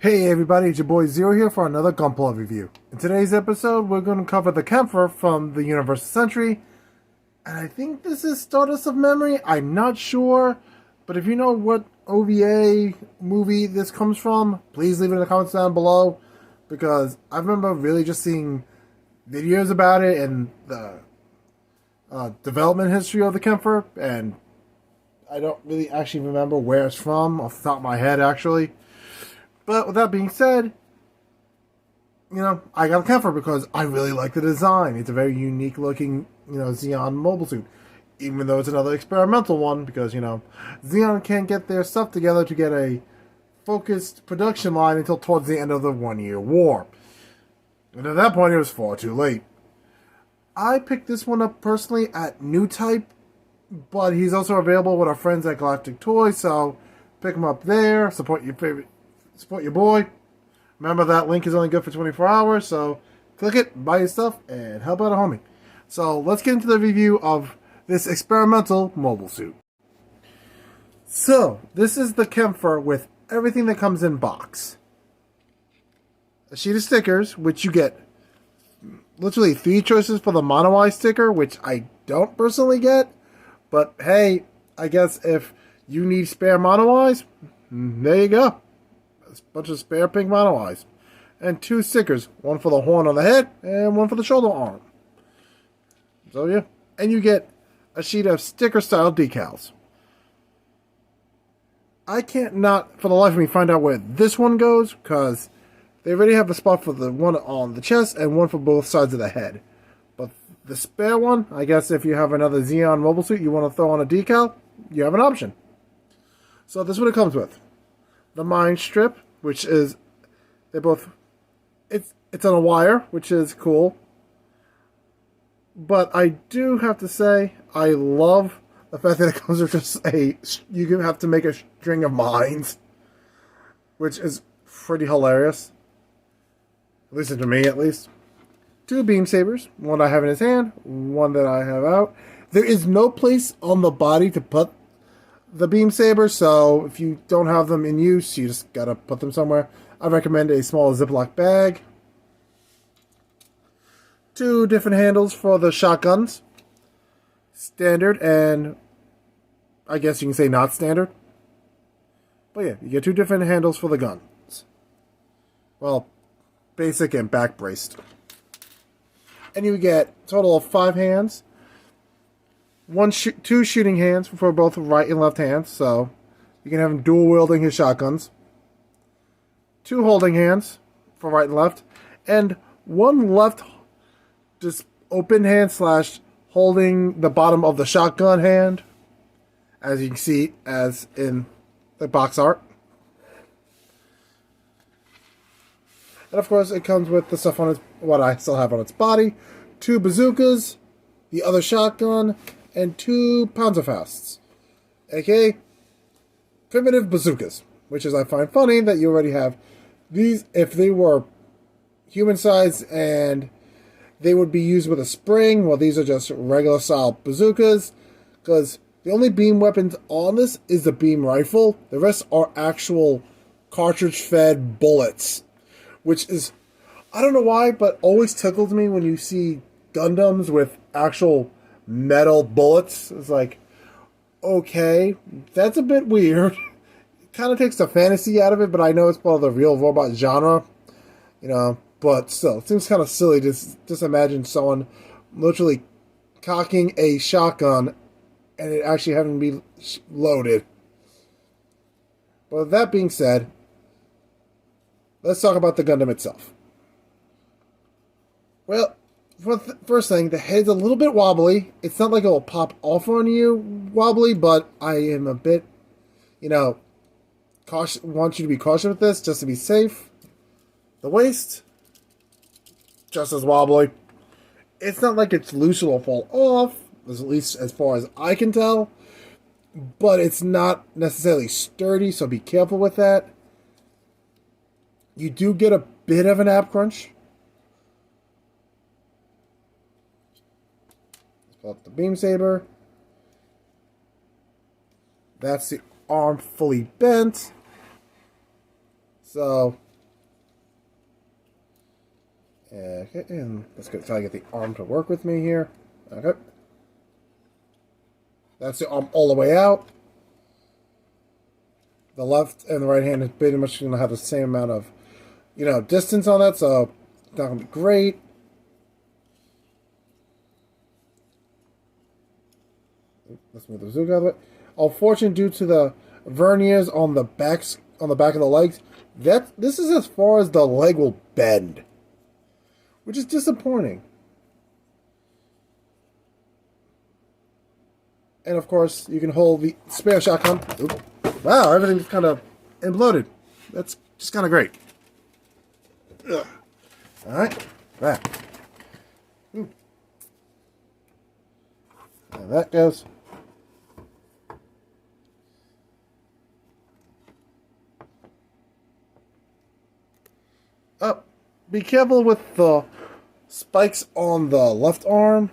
Hey everybody, it's your boy Zero here for another Gunpla review. In today's episode, we're going to cover the Kampfer from the Universal Century. And I think this is Stardust of Memory. I'm not sure. But if you know what OVA movie this comes from, please leave it in the comments down below. Because I remember really just seeing videos about it and the development history of the Kampfer. And I don't really actually remember where it's from off the top of my head, actually. But with that being said, I got a Kampfer because I really like the design. It's a very unique looking, Xeon mobile suit. Even though it's another experimental one because, Xeon can't get their stuff together to get a focused production line until towards the end of the 1 year war. And at that point, it was far too late. I picked this one up personally at New Type, but he's also available with our friends at Galactic Toys, so pick him up there, support your boy. Remember that link is only good for 24 hours, so click it, buy your stuff, and help out a homie. So let's get into the review of this experimental mobile suit. So, this is the Kampfer with everything that comes in box. A sheet of stickers, which you get literally 3 choices for the Mono Eye sticker, which I don't personally get. But hey, I guess if you need spare Mono Eyes, there you go. A bunch of spare pink Mono Eyes. And 2 stickers. One for the horn on the head, and one for the shoulder arm. So yeah. And you get a sheet of sticker-style decals. I can't not, for the life of me, find out where this one goes, because they already have a spot for the one on the chest, and one for both sides of the head. But the spare one, I guess if you have another Xeon mobile suit you want to throw on a decal, you have an option. So this is what it comes with. The Mind Strip, which is, it's on a wire, which is cool. But I do have to say, I love the fact that it comes with just you have to make a string of mines, which is pretty hilarious. At least to me, at least. 2 beam sabers, one I have in his hand, one that I have out. There is no place on the body to put the beam saber, so if you don't have them in use, you just gotta put them somewhere. I recommend a small Ziploc bag. 2 different handles for the shotguns. Standard and I guess you can say not standard. But yeah, you get 2 different handles for the guns. Well, basic and back braced. And you get a total of 5 hands. 2 shooting hands for both right and left hands, so you can have him dual wielding his shotguns. 2 holding hands for right and left, and 1 left just open hand / holding the bottom of the shotgun hand, as you can see as in the box art. And of course it comes with the stuff on what I still have on its body. 2 bazookas, the other shotgun, and 2 Panzerfausts, aka primitive bazookas, which is I find funny that you already have these. If they were human sized and they would be used with a spring, well, these are just regular style bazookas, because the only beam weapons on this is the beam rifle. The rest are actual cartridge fed bullets, which is, I don't know why, but always tickles me when you see Gundams with actual metal bullets. It's like, okay, that's a bit weird. It kind of takes the fantasy out of it, but I know it's part of the real robot genre, but still, it seems kind of silly to just imagine someone literally cocking a shotgun and it actually having to be loaded. But with that being said, let's talk about the Gundam itself. Well, first thing, the head's a little bit wobbly. It's not like it will pop off on you wobbly, but I am a bit, want you to be cautious with this, just to be safe. The waist, just as wobbly. It's not like it's loose or will fall off, at least as far as I can tell, but it's not necessarily sturdy, so be careful with that. You do get a bit of an ab crunch. Pull up the beam saber. That's the arm fully bent. So Okay, and let's try to get the arm to work with me here. Okay. That's the arm all the way out. The left and the right hand is pretty much going to have the same amount of, distance on that, so it's not going to be great. Let's move the zoom out of it. Unfortunately, due to the verniers on the back of the legs, this is as far as the leg will bend, which is disappointing. And of course, you can hold the spare shotgun. Oops. Wow, everything's kind of imploded. That's just kind of great. Ugh. All right, back. And that goes. Up. Be careful with the spikes on the left arm.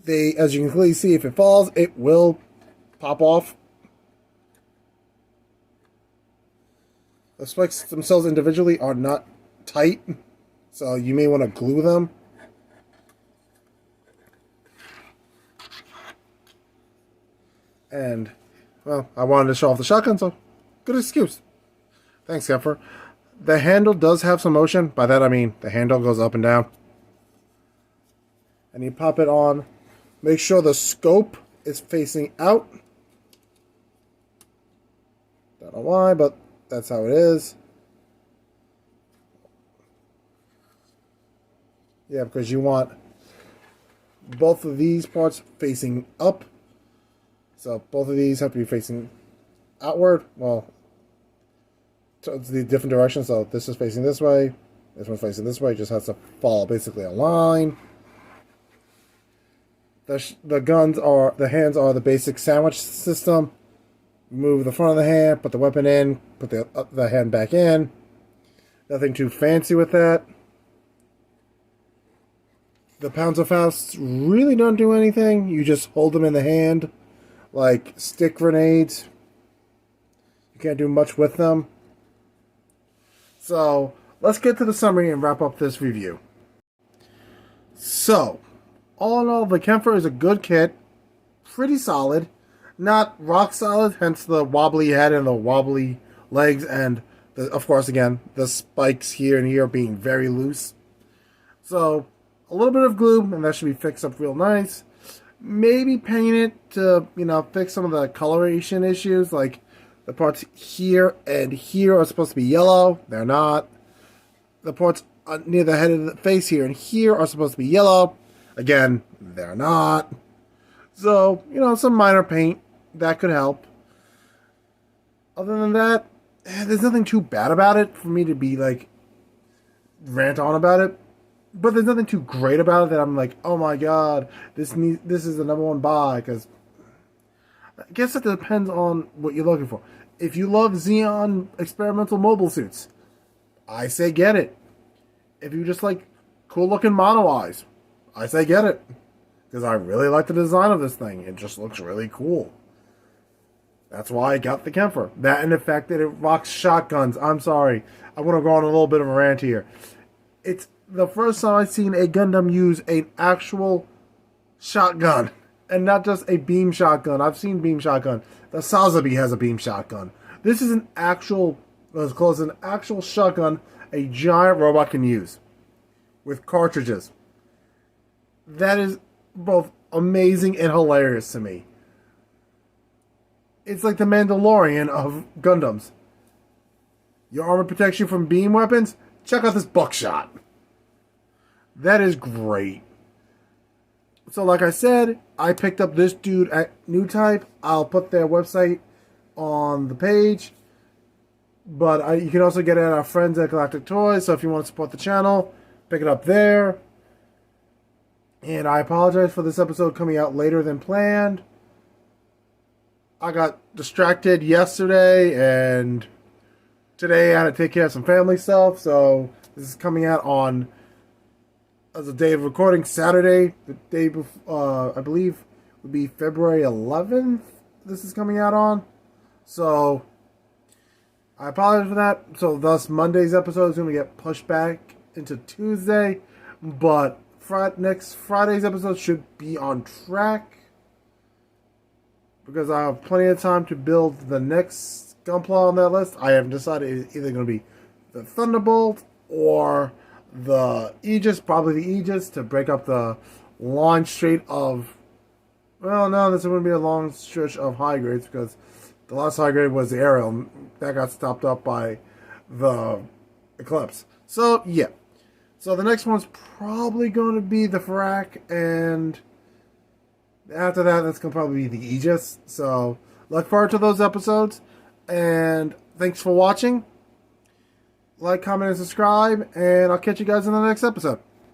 As you can clearly see, if it falls, it will pop off. The spikes themselves individually are not tight, so you may want to glue them. And, well, I wanted to show off the shotgun, so good excuse. Thanks, Kampfer. The handle does have some motion. By that I mean the handle goes up and down. And you pop it on. Make sure the scope is facing out. Don't know why, but that's how it is. Yeah, because you want both of these parts facing up. So both of these have to be facing outward. Well, towards the different directions. So this is facing this way. This one's facing this way. It just has to follow basically a line. The hands are the basic sandwich system. Move the front of the hand, put the weapon in, put the hand back in. Nothing too fancy with that. The pounds of faust really don't do anything. You just hold them in the hand like stick grenades. You can't do much with them. So, let's get to the summary and wrap up this review. So, all in all, the Kampfer is a good kit. Pretty solid. Not rock solid, hence the wobbly head and the wobbly legs, and, of course, again, the spikes here and here being very loose. So, a little bit of glue, and that should be fixed up real nice. Maybe paint it to, fix some of the coloration issues, like the parts here and here are supposed to be yellow. They're not. The parts near the head of the face here and here are supposed to be yellow. Again, they're not. So, some minor paint. That could help. Other than that, there's nothing too bad about it for me to be, rant on about it. But there's nothing too great about it that I'm like, oh my god, this is the number one buy, because I guess it depends on what you're looking for. If you love Xeon experimental mobile suits, I say get it. If you just like cool looking mono eyes, I say get it. Because I really like the design of this thing. It just looks really cool. That's why I got the Kampfer. That and the fact that it rocks shotguns. I'm sorry. I want to go on a little bit of a rant here. It's the first time I've seen a Gundam use an actual shotgun. And not just a beam shotgun. I've seen beam shotgun. The Sazabi has a beam shotgun. This is an actual, as close as an actual shotgun a giant robot can use. With cartridges. That is both amazing and hilarious to me. It's like the Mandalorian of Gundams. Your armor protects you from beam weapons? Check out this buckshot. That is great. So like I said, I picked up this dude at New Type. I'll put their website on the page. But you can also get it at our friends at Galactic Toys. So if you want to support the channel, pick it up there. And I apologize for this episode coming out later than planned. I got distracted yesterday, and today I had to take care of some family stuff. So this is coming out on, as a day of recording, Saturday. The day before, I believe, would be February 11th. This is coming out on. So I apologize for that. So thus Monday's episode is going to get pushed back into Tuesday, but next Friday's episode should be on track because I have plenty of time to build the next Gunpla on that list. I haven't decided it's either going to be the Thunderbolt or the Aegis, probably the Aegis, to break up the long stretch of... Well, no, this wouldn't be a long stretch of high grades because the last high grade was the Aerial. That got stopped up by the Eclipse. So, yeah. So the next one's probably going to be the Farak, and after that, that's going to probably be the Aegis. So, look forward to those episodes, and thanks for watching. Like, comment, and subscribe, and I'll catch you guys in the next episode.